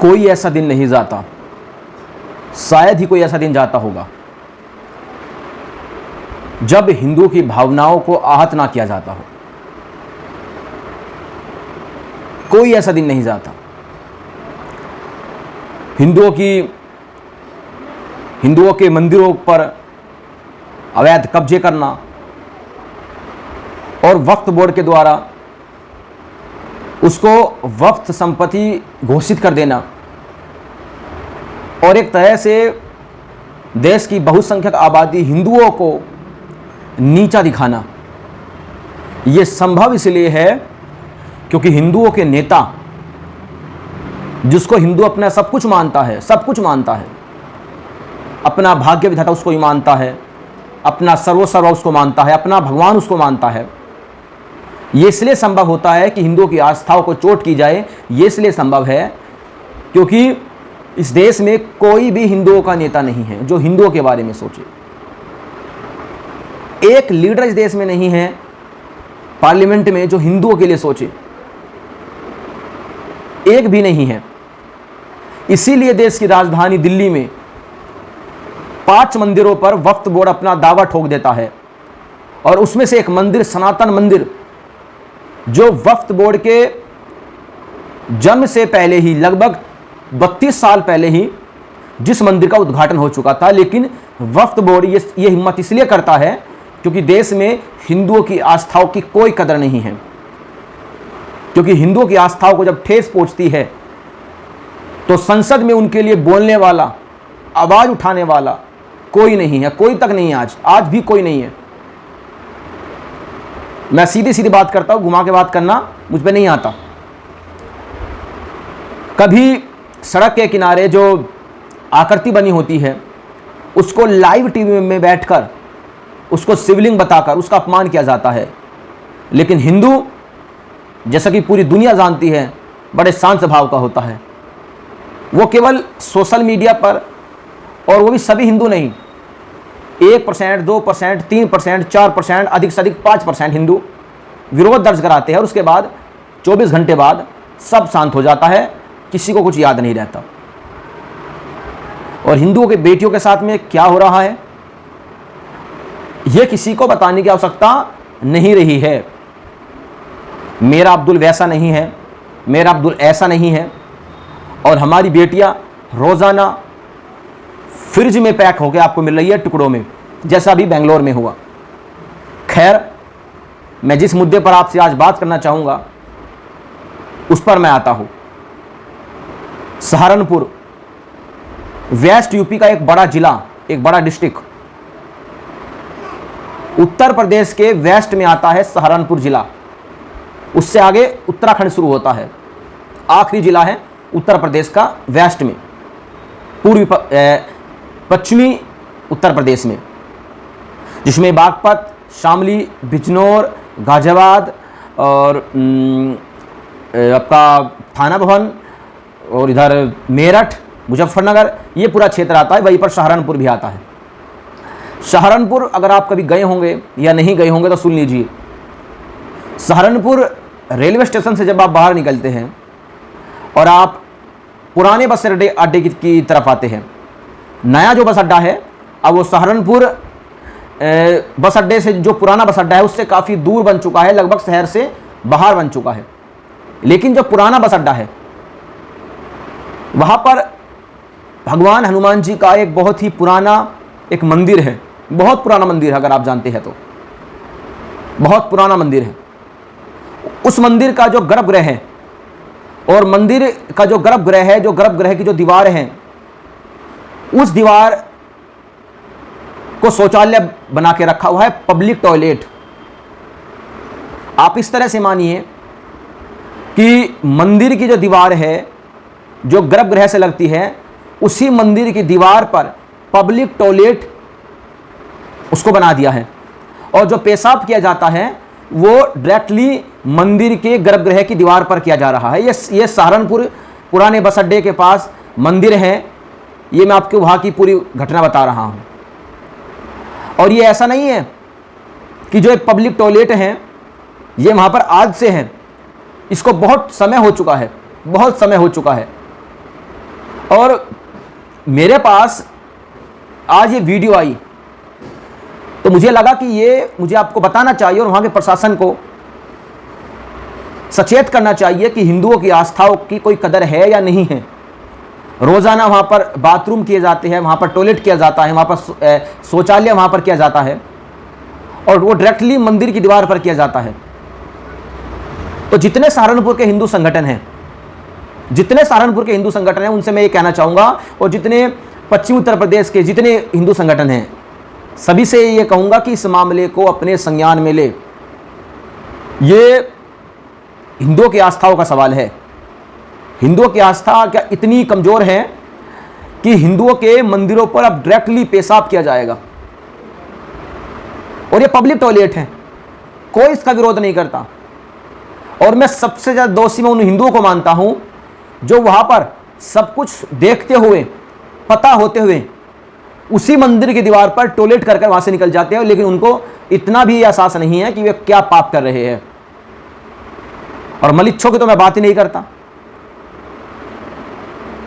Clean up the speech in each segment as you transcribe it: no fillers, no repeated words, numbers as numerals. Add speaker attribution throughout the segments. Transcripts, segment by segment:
Speaker 1: कोई ऐसा दिन नहीं जाता, शायद ही कोई ऐसा दिन जाता होगा जब हिंदू की भावनाओं को आहत ना किया जाता हो। कोई ऐसा दिन नहीं जाता। हिंदुओं के मंदिरों पर अवैध कब्जे करना और वक्फ बोर्ड के द्वारा उसको वक्फ संपत्ति घोषित कर देना और एक तरह से देश की बहुसंख्यक आबादी हिंदुओं को नीचा दिखाना, ये संभव इसलिए है क्योंकि हिंदुओं के नेता, जिसको हिंदू अपना सब कुछ मानता है, सब कुछ मानता है, अपना भाग्य विधाता उसको ही मानता है, अपना सर्वोसर्वा उसको मानता है, अपना भगवान उसको मानता है। ये इसलिए संभव होता है कि हिंदुओं की आस्थाओं को चोट की जाए। ये इसलिए संभव है क्योंकि इस देश में कोई भी हिंदुओं का नेता नहीं है जो हिंदुओं के बारे में सोचे। एक लीडर इस देश में नहीं है पार्लियामेंट में जो हिंदुओं के लिए सोचे, एक भी नहीं है। इसीलिए देश की राजधानी दिल्ली में 5 मंदिरों पर वक्फ बोर्ड अपना दावा ठोक देता है और उसमें से एक मंदिर, सनातन मंदिर, जो वक्फ बोर्ड के जन्म से पहले ही, लगभग 32 साल पहले ही जिस मंदिर का उद्घाटन हो चुका था, लेकिन वक्फ बोर्ड ये हिम्मत इसलिए करता है क्योंकि देश में हिंदुओं की आस्थाओं की कोई कदर नहीं है। क्योंकि हिंदुओं की आस्थाओं को जब ठेस पहुंचती है तो संसद में उनके लिए बोलने वाला, आवाज उठाने वाला कोई नहीं है, कोई तक नहीं है। आज भी कोई नहीं है। मैं सीधी सीधी बात करता हूं, घुमा के बात करना मुझ पे नहीं आता। कभी सड़क के किनारे जो आकृति बनी होती है उसको लाइव टीवी में बैठकर उसको शिवलिंग बताकर उसका अपमान किया जाता है, लेकिन हिंदू, जैसा कि पूरी दुनिया जानती है, बड़े शांत स्वभाव का होता है। वो केवल सोशल मीडिया पर, और वो भी सभी हिंदू नहीं, 1%, 2%, 3%, 4%, अधिक से अधिक 5% हिंदू विरोध दर्ज कराते हैं और उसके बाद 24 घंटे बाद सब शांत हो जाता है, किसी को कुछ याद नहीं रहता। और हिंदुओं के बेटियों के साथ में क्या हो रहा है यह किसी को बताने की आवश्यकता नहीं रही है। मेरा अब्दुल वैसा नहीं है, मेरा अब्दुल ऐसा नहीं है, और हमारी बेटियां रोजाना फ्रिज में पैक होकर आपको मिल रही है टुकड़ों में, जैसा अभी बेंगलोर में हुआ। खैर, मैं जिस मुद्दे पर आपसे आज बात करना चाहूंगा उस पर मैं आता हूं। सहारनपुर वेस्ट यूपी का एक बड़ा जिला, एक बड़ा डिस्ट्रिक्ट, उत्तर प्रदेश के वेस्ट में आता है सहारनपुर जिला। उससे आगे उत्तराखंड शुरू होता है, आखिरी जिला है उत्तर प्रदेश का वेस्ट में, पश्चिमी उत्तर प्रदेश में, जिसमें बागपत, शामली, बिजनौर, गाजियाबाद और आपका थाना भवन और इधर मेरठ, मुजफ्फरनगर, ये पूरा क्षेत्र आता है। वहीं पर सहारनपुर भी आता है। सहारनपुर अगर आप कभी गए होंगे या नहीं गए होंगे तो सुन लीजिए। सहारनपुर रेलवे स्टेशन से जब आप बाहर निकलते हैं और आप पुराने बस अड्डे की तरफ आते हैं, नया जो बस अड्डा है अब वो सहारनपुर बस अड्डे से, जो पुराना बस अड्डा है उससे काफ़ी दूर बन चुका है, लगभग शहर से बाहर बन चुका है। लेकिन जो पुराना बस अड्डा है वहाँ पर भगवान हनुमान जी का एक बहुत ही पुराना एक मंदिर है, बहुत पुराना मंदिर है, अगर आप जानते हैं तो बहुत पुराना मंदिर है। उस मंदिर का जो गर्भगृह है और मंदिर का जो गर्भगृह है, जो गर्भगृह की जो दीवार है, उस दीवार को शौचालय बना के रखा हुआ है, पब्लिक टॉयलेट। आप इस तरह से मानिए कि मंदिर की जो दीवार है, जो गर्भगृह से लगती है, उसी मंदिर की दीवार पर पब्लिक टॉयलेट उसको बना दिया है, और जो पेशाब किया जाता है वो डायरेक्टली मंदिर के गर्भगृह की दीवार पर किया जा रहा है। ये सहारनपुर पुराने बस अड्डे के पास मंदिर है। ये मैं आपको वहाँ की पूरी घटना बता रहा हूँ। और ये ऐसा नहीं है कि जो एक पब्लिक टॉयलेट हैं ये वहाँ पर आज से हैं, इसको बहुत समय हो चुका है, बहुत समय हो चुका है। और मेरे पास आज ये वीडियो आई तो मुझे लगा कि ये मुझे आपको बताना चाहिए और वहाँ के प्रशासन को सचेत करना चाहिए कि हिंदुओं की आस्थाओं की कोई कदर है या नहीं है। रोज़ाना वहाँ पर बाथरूम किए जाते हैं, वहाँ पर टॉयलेट किया जाता है, वहाँ पर शौचालय वहाँ पर किया जाता है और वो डायरेक्टली मंदिर की दीवार पर किया जाता है। तो जितने सहारनपुर के हिंदू संगठन हैं, उनसे मैं ये कहना चाहूँगा, और जितने पश्चिमी उत्तर प्रदेश के जितने हिंदू संगठन हैं, सभी से ये कहूँगा कि इस मामले को अपने संज्ञान में ले। ये हिंदुओं की आस्थाओं का सवाल है। हिंदुओं की आस्था क्या इतनी कमज़ोर है कि हिंदुओं के मंदिरों पर अब डायरेक्टली पेशाब किया जाएगा, और ये पब्लिक टॉयलेट है, कोई इसका विरोध नहीं करता। और मैं सबसे ज़्यादा दोषी मैं उन हिंदुओं को मानता हूं जो वहां पर सब कुछ देखते हुए, पता होते हुए उसी मंदिर की दीवार पर टॉयलेट कर वहां से निकल जाते हैं, लेकिन उनको इतना भी एहसास नहीं है कि वे क्या पाप कर रहे हैं। और मलिच्छों की तो मैं बात ही नहीं करता।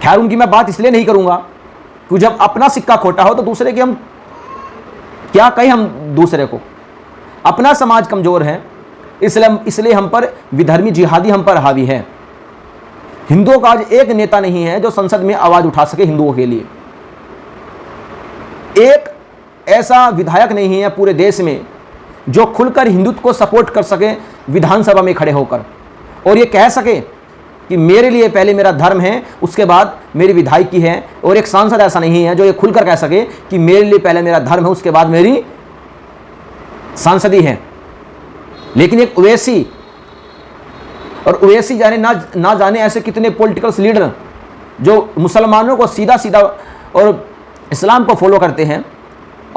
Speaker 1: खैर, उनकी मैं बात इसलिए नहीं करूंगा कि जब अपना सिक्का खोटा हो तो दूसरे की हम क्या कहें, हम दूसरे को। अपना समाज कमजोर है, इसलिए हम पर विधर्मी जिहादी हम पर हावी है। हिंदुओं का आज एक नेता नहीं है जो संसद में आवाज उठा सके हिंदुओं के लिए। एक ऐसा विधायक नहीं है पूरे देश में जो खुलकर हिंदुत्व को सपोर्ट कर सके विधानसभा में खड़े होकर, और ये कह सके कि मेरे लिए पहले मेरा धर्म है, उसके बाद मेरी विधायकी है। और एक सांसद ऐसा नहीं है जो ये खुलकर कह सके कि मेरे लिए पहले मेरा धर्म है, उसके बाद मेरी सांसदी है। लेकिन एक ओवैसी, और ओवैसी जाने ना जाने ऐसे कितने पॉलिटिकल लीडर जो मुसलमानों को सीधा सीधा और इस्लाम को फॉलो करते हैं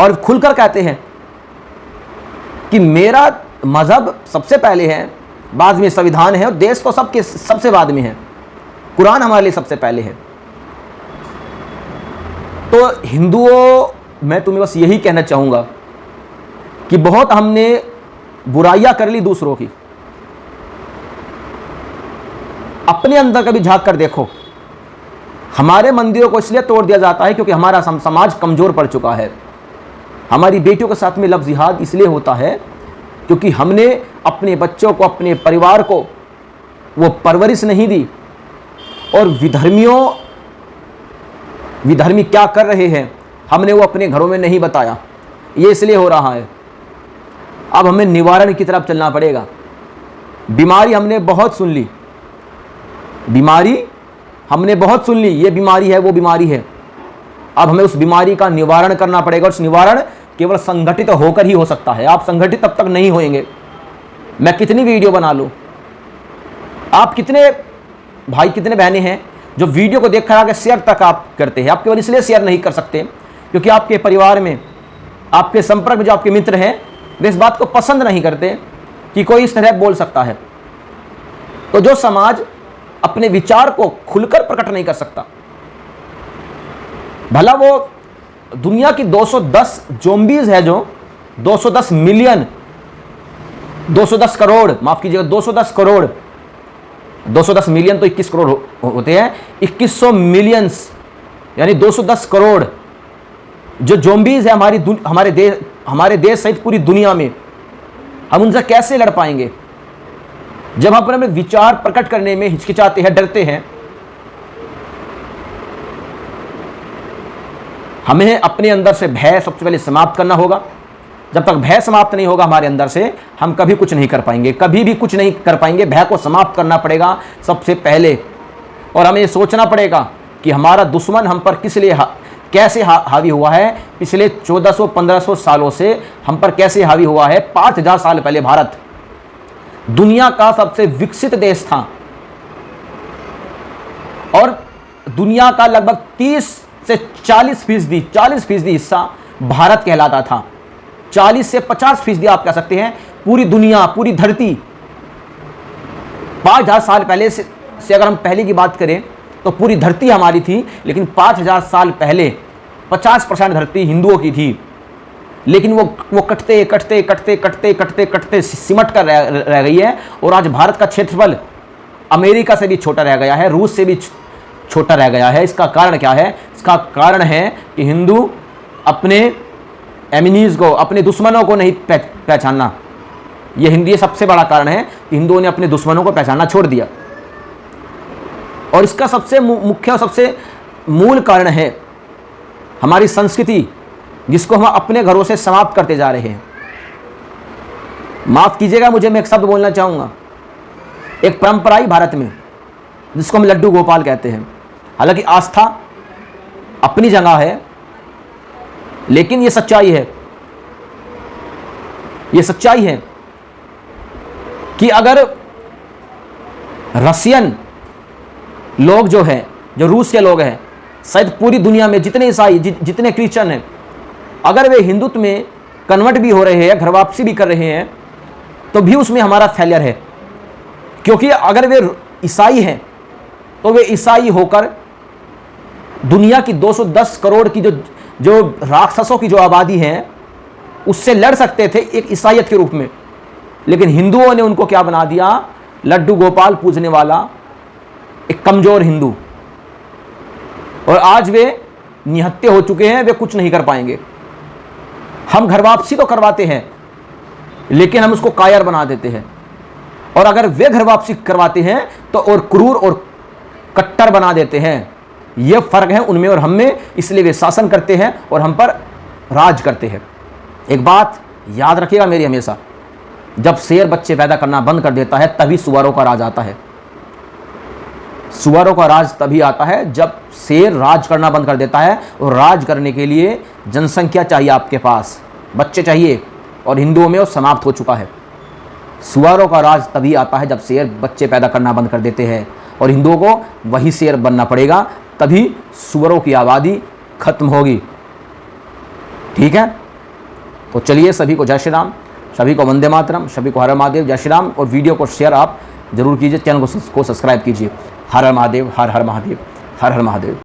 Speaker 1: और खुलकर कहते हैं कि मेरा मजहब सबसे पहले है, बाद में संविधान है, और देश तो सबके सबसे बाद में है, कुरान हमारे लिए सबसे पहले है। तो हिंदुओं, मैं तुम्हें बस यही कहना चाहूँगा कि बहुत हमने बुराइयां कर ली दूसरों की, अपने अंदर कभी झांक कर देखो। हमारे मंदिरों को इसलिए तोड़ दिया जाता है क्योंकि हमारा समाज कमज़ोर पड़ चुका है। हमारी बेटियों के साथ में लव जिहाद इसलिए होता है क्योंकि हमने अपने बच्चों को, अपने परिवार को वो परवरिश नहीं दी, और विधर्मी क्या कर रहे हैं हमने वो अपने घरों में नहीं बताया। ये इसलिए हो रहा है। अब हमें निवारण की तरफ चलना पड़ेगा। बीमारी हमने बहुत सुन ली, ये बीमारी है, वो बीमारी है। अब हमें उस बीमारी का निवारण करना पड़ेगा, और उस निवारण केवल संगठित होकर ही हो सकता है। आप संगठित तब तक नहीं होंगे। मैं कितनी वीडियो बना लूं, आप कितने भाई, कितने बहनें हैं जो वीडियो को देखकर आगे शेयर तक आप करते हैं। आप केवल इसलिए शेयर नहीं कर सकते क्योंकि आपके परिवार में, आपके संपर्क में जो आपके मित्र हैं, वे इस बात को पसंद नहीं करते कि कोई इस तरह बोल सकता है। तो जो समाज अपने विचार को खुलकर प्रकट नहीं कर सकता, भला वो दुनिया की 210 ज़ॉम्बीज़ है, जो 210 मिलियन, 210 करोड़, माफ कीजिएगा, 210 करोड़, 210 मिलियन तो 21 करोड़ होते हैं, 2100 मिलियंस यानी 210 करोड़ जो ज़ॉम्बीज़ है हमारे देश सहित पूरी दुनिया में, हम उनसे कैसे लड़ पाएंगे जब हम अपने विचार प्रकट करने में हिचकिचाते हैं, डरते हैं। हमें अपने अंदर से भय सबसे पहले समाप्त करना होगा। जब तक भय समाप्त नहीं होगा हमारे अंदर से, हम कभी कुछ नहीं कर पाएंगे, कभी भी कुछ नहीं कर पाएंगे। भय को समाप्त करना पड़ेगा सबसे पहले, और हमें सोचना पड़ेगा कि हमारा दुश्मन हम पर किस लिए कैसे हावी हुआ है। पिछले 1400-1500 सालों से हम पर कैसे हावी हुआ है। 5000 साल पहले भारत दुनिया का सबसे विकसित देश था, और दुनिया का लगभग 30 से 40% हिस्सा भारत कहलाता था। 40 से 50% आप कह सकते हैं पूरी दुनिया, पूरी धरती। 5000 साल पहले से अगर हम पहले की बात करें तो पूरी धरती हमारी थी, लेकिन 5000 साल पहले 50% धरती हिंदुओं की थी। लेकिन वो कटते सिमट कर रह गई है, और आज भारत का क्षेत्रफल अमेरिका से भी छोटा रह गया है, रूस से भी छोटा रह गया है। इसका कारण क्या है? इसका कारण है कि हिंदू अपने एनिमीज़ को, अपने दुश्मनों को नहीं पहचानना। ये सबसे बड़ा कारण है कि हिंदुओं ने अपने दुश्मनों को पहचानना छोड़ दिया। और इसका सबसे मुख्य और सबसे मूल कारण है हमारी संस्कृति, जिसको हम अपने घरों से समाप्त करते जा रहे हैं। माफ़ कीजिएगा, मुझे मैं एक शब्द बोलना चाहूँगा। एक परंपरा ही भारत में, जिसको हम लड्डू गोपाल कहते हैं। हालांकि आस्था अपनी जगह है, लेकिन ये सच्चाई है, ये सच्चाई है कि अगर रसियन लोग जो हैं, जो रूस के लोग हैं, शायद पूरी दुनिया में जितने ईसाई, जितने क्रिश्चियन हैं, अगर वे हिंदुत्व में कन्वर्ट भी हो रहे हैं, घर वापसी भी कर रहे हैं, तो भी उसमें हमारा फेलियर है। क्योंकि अगर वे ईसाई हैं तो वे ईसाई होकर दुनिया की 210 करोड़ की जो राक्षसों की जो आबादी है, उससे लड़ सकते थे एक ईसाइयत के रूप में। लेकिन हिंदुओं ने उनको क्या बना दिया? लड्डू गोपाल पूजने वाला एक कमजोर हिंदू। और आज वे निहत्थे हो चुके हैं, वे कुछ नहीं कर पाएंगे। हम घर वापसी तो करवाते हैं, लेकिन हम उसको कायर बना देते हैं। और अगर वे घर वापसी करवाते हैं तो और क्रूर और कट्टर बना देते हैं। यह फर्क है उनमें और हम में, इसलिए वे शासन करते हैं और हम पर राज करते हैं। एक बात याद रखिएगा मेरी हमेशा, जब शेर बच्चे पैदा करना बंद कर देता है, तभी सुअरों का राज आता है। सुअरों का राज तभी आता है जब शेर राज करना बंद कर देता है। और राज करने के लिए जनसंख्या चाहिए, आपके पास बच्चे चाहिए, और हिंदुओं में वो समाप्त हो चुका है। सुअरों का राज तभी आता है जब शेर बच्चे पैदा करना बंद कर देते हैं, और हिंदुओं को वही शेर बनना पड़ेगा, तभी सुअरों की आबादी खत्म होगी। ठीक है, तो चलिए, सभी को जय श्री राम, सभी को वंदे मातरम, सभी को हर हर महादेव, जय श्री राम। और वीडियो को शेयर आप जरूर कीजिए, चैनल को सब्सक्राइब कीजिए। हर हर महादेव, हर हर महादेव, हर हर महादेव।